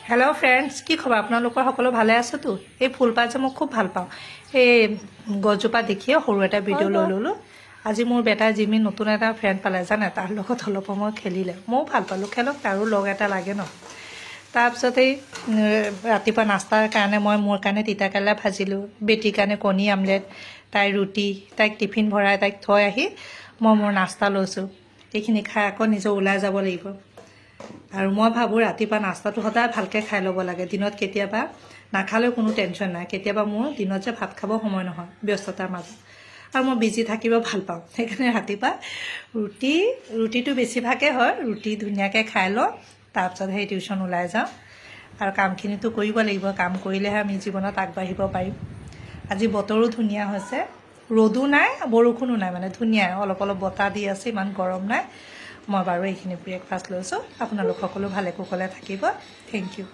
Hello' friends, কি খবৰ? আপোনালোকৰ সকলো ভালে আছোতো? এই ফুলপাহ যে মই খুব ভাল পাওঁ। এই গছজোপা দেখিয়ে সৰু এটা ভিডিঅ' লৈ ল'লোঁ। আজি মোৰ বেটাই জিমি নতুন এটা ফ্ৰেণ্ড পালে জানে, তাৰ লগত অলপ সময় খেলিলে। ময়ো ভাল পালোঁ, খেলক, তাৰো লগ এটা লাগে ন। তাৰপিছত এই ৰাতিপুৱা নাস্তাৰ কাৰণে মই মোৰ কাৰণে তিতাকেৰেলা ভাজিলোঁ, বেটীৰ কাৰণে কণী আমলেট, তাইৰ ৰুটি, তাইক টিফিন ভৰাই তাইক থৈ আহি মই মোৰ নাস্তা লৈছোঁ। এইখিনি খাই আকৌ নিজৰ ওলাই যাব লাগিব। আৰু মই ভাবোঁ ৰাতিপুৱা নাস্তাটো সদায় ভালকৈ খাই ল'ব লাগে। দিনত কেতিয়াবা নাখালেও কোনো টেনশ্যন নাই। কেতিয়াবা মোৰ দিনত যে ভাত খাব সময় নহয় ব্যস্ততাৰ মাজত, আৰু মই বিজি থাকিব ভাল পাওঁ। সেইকাৰণে ৰাতিপুৱা ৰুটিটো বেছিভাগে হয়, ৰুটি ধুনীয়াকৈ খাই লওঁ। তাৰপিছত সেই টিউশ্যন ওলাই যাওঁ। আৰু কামখিনিতো কৰিব লাগিব, কাম কৰিলেহে আমি জীৱনত আগবাঢ়িব পাৰিম। আজি বতৰো ধুনীয়া হৈছে, ৰ'দো নাই বৰষুণো নাই, মানে ধুনীয়া, অলপ অলপ বতাহ দি আছে, ইমান গৰম নাই। মই বাৰু এইখিনি ব্ৰেকফাষ্ট লৈছোঁ। আপোনালোক সকলো ভালে কুশলে থাকিব। Thank U.